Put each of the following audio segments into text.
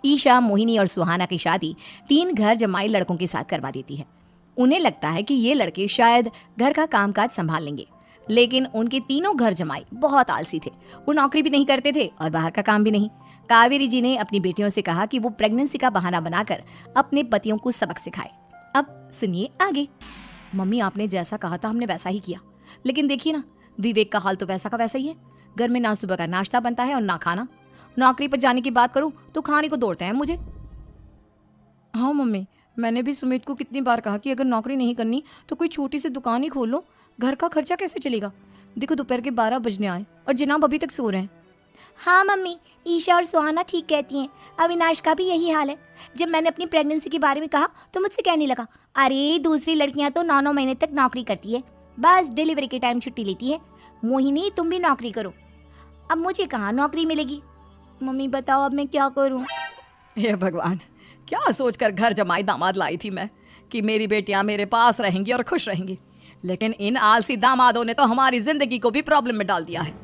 ईशा, मोहिनी और सुहाना की शादी 3 घर जमाई लड़कों के साथ करवा देती है। उन्हें लगता है कि ये लड़के शायद घर का कामकाज संभाल लेंगे, लेकिन उनके तीनों घर जमाई बहुत आलसी थे। वो नौकरी भी नहीं करते थे और बाहर का काम भी नहीं। कावेरी जी ने अपनी बेटियों से कहा कि वो प्रेगनेंसी का बहाना बनाकर अपने पतियों को सबक सिखाए। अब सुनिए आगे। मम्मी, आपने जैसा कहा था हमने वैसा ही किया, लेकिन देखिए ना, विवेक का हाल तो वैसा का वैसा ही है। घर में ना सुबह का नाश्ता बनता है और ना खाना। नौकरी पर जाने की बात करूं तो खाने को दौड़ते हैं मुझे। हाँ मम्मी, मैंने भी सुमित को कितनी बार कहा कि अगर नौकरी नहीं करनी तो कोई छोटी सी दुकान ही खोल लो, घर का खर्चा कैसे चलेगा। देखो दोपहर के 12 बजने आए और जनाब अभी तक सो रहे हैं। हाँ मम्मी, ईशा और सुहाना ठीक कहती हैं। अविनाश का भी यही हाल है। जब मैंने अपनी प्रेगनेंसी के बारे में कहा तो मुझसे कहने लगा, अरे दूसरी लड़कियां तो 9-9 महीने तक नौकरी करती है, बस डिलीवरी के टाइम छुट्टी लेती है। मोहिनी, तुम भी नौकरी करो। अब मुझे कहाँ नौकरी मिलेगी। मम्मी बताओ अब मैं क्या करूँ। हे भगवान, क्या सोचकर घर जमाई दामाद लाई थी मैं कि मेरी बेटियां मेरे पास रहेंगी और खुश रहेंगी, लेकिन इन आलसी दामादों ने तो हमारी जिंदगी को भी प्रॉब्लम में डाल दिया है।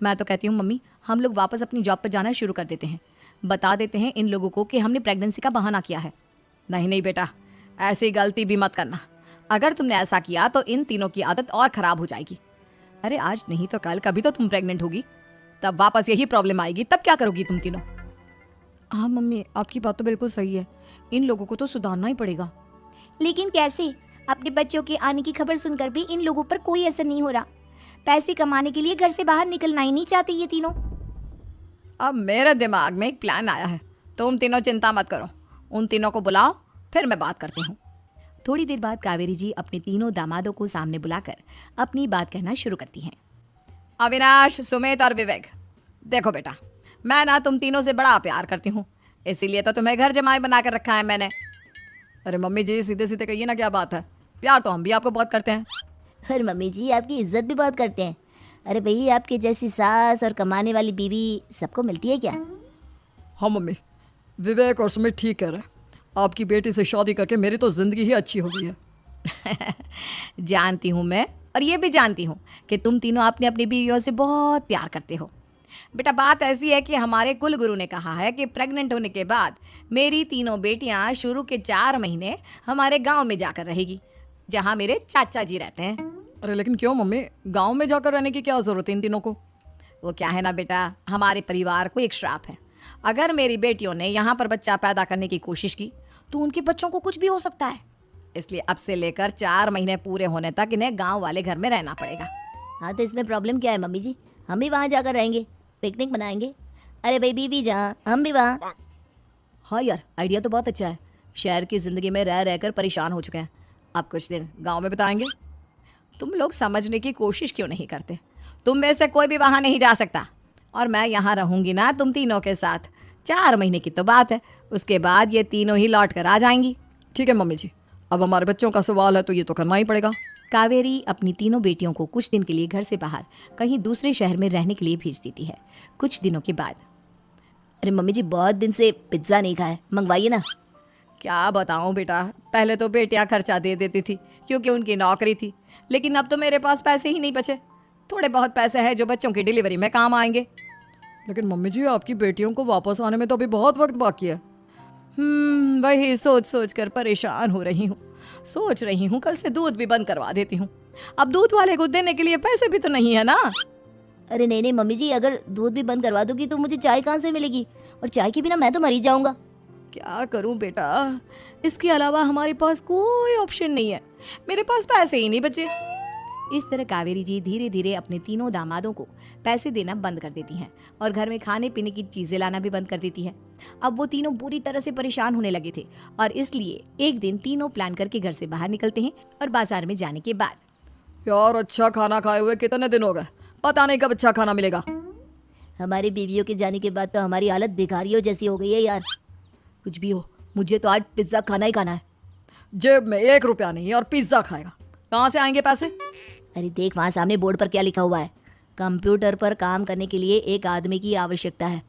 मैं तो कहती हूँ मम्मी, हम लोग वापस अपनी जॉब पर जाना शुरू कर देते हैं। बता देते हैं इन लोगों को कि हमने प्रेगनेंसी का बहाना किया है। नहीं नहीं बेटा, ऐसी गलती भी मत करना। अगर तुमने ऐसा किया तो इन तीनों की आदत और खराब हो जाएगी। अरे आज नहीं तो कल कभी तो तुम प्रेग्नेंट होगी, तब वापस यही प्रॉब्लम आएगी। तब क्या करोगी तुम तीनों। हाँ मम्मी, आपकी बात तो बिल्कुल सही है। इन लोगों को तो सुधारना ही पड़ेगा। लेकिन कैसे? अपने बच्चों के आने की खबर सुनकर भी इन लोगों पर कोई असर नहीं हो रहा। पैसे कमाने के लिए घर से बाहर निकलना ही नहीं चाहते ये तीनों। अब मेरे दिमाग में एक प्लान आया है, तुम तीनों चिंता मत करो। उन तीनों को बुलाओ, फिर मैं बात करती हूँ। थोड़ी देर बाद कावेरी जी अपने तीनों दामादों को सामने बुलाकर अपनी बात कहना शुरू करती हैं। अविनाश, सुमित और विवेक, देखो बेटा, मैं ना तुम तीनों से बड़ा प्यार करती हूँ, इसीलिए तो तुम्हें घर जमाई बना कर रखा है मैंने। अरे मम्मी जी, सीधे सीधे कहिए ना, क्या बात है। प्यार तो हम भी आपको बहुत करते हैं। अरे मम्मी जी, आपकी इज्जत भी बहुत करते हैं। अरे भई, आपके जैसी सास और कमाने वाली बीवी सबको मिलती है क्या? हाँ मम्मी, विवेक और सुमित ठीक कह रहे हैं। आपकी बेटी से शादी करके मेरी तो ज़िंदगी ही अच्छी हो गई है। जानती हूँ मैं, और ये भी जानती हूँ कि तुम तीनों अपनी अपनी बीवियों से बहुत प्यार करते हो। बेटा, बात ऐसी है कि हमारे कुल गुरु ने कहा है कि प्रेग्नेंट होने के बाद मेरी तीनों बेटियां शुरू के 4 महीने हमारे गांव में जाकर रहेगी, जहां मेरे चाचा जी रहते हैं। अरे लेकिन क्यों मम्मी, गांव में जाकर रहने की क्या ज़रूरत है इन तीनों को। वो क्या है ना बेटा, हमारे परिवार को एक श्राप है। अगर मेरी बेटियों ने यहाँ पर बच्चा पैदा करने की कोशिश की तो उनके बच्चों को कुछ भी हो सकता है। इसलिए अब से लेकर 4 महीने पूरे होने तक इन्हें गाँव वाले घर में रहना पड़ेगा। हाँ तो इसमें प्रॉब्लम क्या है मम्मी जी? हम भी वहाँ जाकर रहेंगे, पिकनिक मनाएंगे। अरे भाई, बीवी जहाँ हम भी वहाँ। हाँ यार, आइडिया तो बहुत अच्छा है। शहर की ज़िंदगी में रह रहकर परेशान हो चुके हैं, अब कुछ दिन गांव में बिताएंगे। तुम लोग समझने की कोशिश क्यों नहीं करते। तुम में से कोई भी वहाँ नहीं जा सकता, और मैं यहाँ रहूँगी ना तुम तीनों के साथ। 4 महीने की तो बात है, उसके बाद ये तीनों ही लौट कर आ जाएंगी। ठीक है मम्मी जी, अब हमारे बच्चों का सवाल है तो ये तो करना ही पड़ेगा। कावेरी अपनी तीनों बेटियों को कुछ दिन के लिए घर से बाहर कहीं दूसरे शहर में रहने के लिए भेज देती है। कुछ दिनों के बाद, अरे मम्मी जी, बहुत दिन से पिज्ज़ा नहीं खाया, मंगवाइए ना। क्या बताऊं बेटा, पहले तो बेटियां खर्चा दे देती थी क्योंकि उनकी नौकरी थी, लेकिन अब तो मेरे पास पैसे ही नहीं बचे। थोड़े बहुत पैसे हैं जो बच्चों की डिलीवरी में काम आएंगे। लेकिन मम्मी जी, आपकी बेटियों को वापस आने में तो अभी बहुत वक्त बाकी है। वही सोच सोच कर परेशान हो रही हूँ। सोच रही हूँ कल से दूध भी बंद करवा देती हूँ। अब दूध वाले को देने के लिए पैसे भी तो नहीं है ना। अरे नहीं नहीं मम्मी जी, अगर दूध भी बंद करवा दोगी तो मुझे चाय कहाँ से मिलेगी? और चाय के बिना मैं तो मर ही जाऊंगा। क्या करूं बेटा, इसके अलावा हमारे पास कोई ऑप्शन नहीं है। मेरे पास पैसे ही नहीं बचे। इस तरह कावेरी जी धीरे धीरे अपने तीनों दामादों को पैसे देना बंद कर देती हैं और घर में खाने पीने की चीज़ें लाना भी बंद कर देती है। अब वो तीनों बुरी तरह से परेशान होने लगे थे और इसलिए एक दिन तीनों प्लान करके घर से बाहर निकलते हैं। और बाजार में जाने के बाद, यार अच्छा खाना खाए हुए कितने दिन हो गए, पता नहीं कब अच्छा खाना मिलेगा। हमारी बीवियों के जाने के बाद तो हमारी हालत भिखारियों जैसी हो गई है यार। कुछ भी हो, मुझे तो आज पिज्ज़ा खाना ही खाना है। जेब में 1 रुपया नहीं और पिज्ज़ा खाएगा, कहाँ से आएंगे पैसे? अरे देख, वहाँ सामने बोर्ड पर क्या लिखा हुआ है, कंप्यूटर पर काम करने के लिए एक आदमी की आवश्यकता है।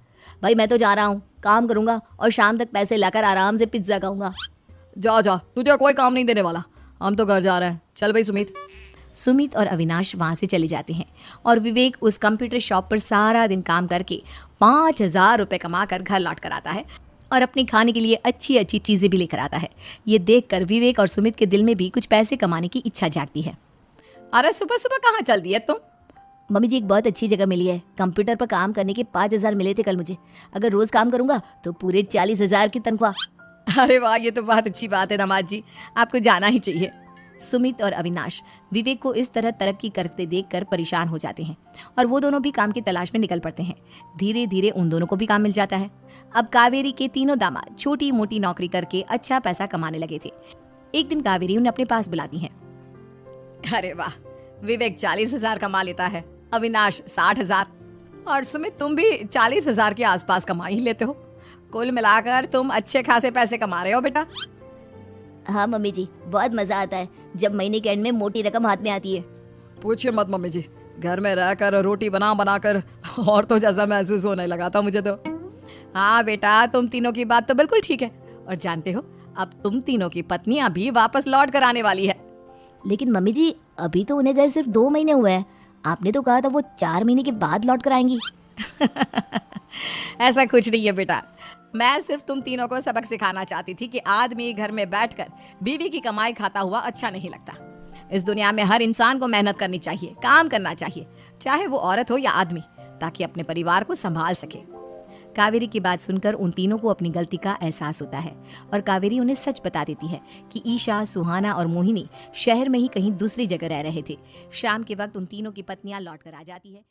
भाई मैं तो जा रहा हूँ, काम करूँगा और शाम तक पैसे लाकर आराम से पिज्ज़ा खाऊंगा। जा जा, तुझे कोई काम नहीं देने वाला, हम तो घर जा रहे हैं। चल भाई सुमित। सुमित और अविनाश वहाँ से चले जाते हैं और विवेक उस कंप्यूटर शॉप पर सारा दिन काम करके 5,000 रुपये कमा कर घर लौट कर आता है और अपने खाने के लिए अच्छी अच्छी चीज़ें भी लेकर आता है। ये देखकर विवेक और सुमित के दिल में भी कुछ पैसे कमाने की इच्छा जागती है। अरे सुबह सुबह कहाँ चल दी है तुम? मम्मी जी एक बहुत अच्छी जगह मिली है। कंप्यूटर पर काम करने के 5,000 मिले थे कल मुझे। अगर रोज काम करूंगा तो पूरे 40,000 की तनख्वाह। अरे वाह, ये तो बहुत अच्छी बात है दामाद जी, आपको जाना ही चाहिए। सुमित और अविनाश विवेक को इस तरह तरक्की करते देखकर परेशान हो जाते हैं और वो दोनों भी काम की तलाश में निकल पड़ते हैं। धीरे धीरे उन दोनों को भी काम मिल जाता है। अब कावेरी के तीनों दामाद छोटी मोटी नौकरी करके अच्छा पैसा कमाने लगे थे। एक दिन कावेरी उन्हें अपने पास बुलाती है। अरे वाह, विवेक 40,000 कमा लेता है, अविनाश 60,000 और सुमित तुम भी 40,000 के आसपास कमा ही लेते हो। कुल मिलाकर तुम अच्छे खासे पैसे कमा रहे हो बेटा। हाँ मम्मी जी, बहुत मजा आता है जब महीने के एंड में मोटी रकम हाथ में आती है। पूछिए मत मम्मी जी, घर में रहकर रोटी बना बना कर और तो जैसा महसूस होने लगा था मुझे तो। हाँ बेटा, तुम तीनों की बात तो बिल्कुल ठीक है। और जानते हो, अब तुम तीनों की पत्नियां भी वापस लौट कर आने वाली है। लेकिन मम्मी जी अभी तो उन्हें गए सिर्फ 2 महीने हुए हैं। आपने तो कहा था वो 4 महीने के बाद लौट कर आएंगी। ऐसा कुछ नहीं है बेटा, मैं सिर्फ तुम तीनों को सबक सिखाना चाहती थी कि आदमी घर में बैठकर बीवी की कमाई खाता हुआ अच्छा नहीं लगता। इस दुनिया में हर इंसान को मेहनत करनी चाहिए, काम करना चाहिए, चाहे वो औरत हो या आदमी, ताकि अपने परिवार को संभाल सके। कावेरी की बात सुनकर उन तीनों को अपनी गलती का एहसास होता है और कावेरी उन्हें सच बता देती है कि ईशा, सुहाना और मोहिनी शहर में ही कहीं दूसरी जगह रह रहे थे। शाम के वक्त उन तीनों की पत्नियां लौट कर आ जाती है।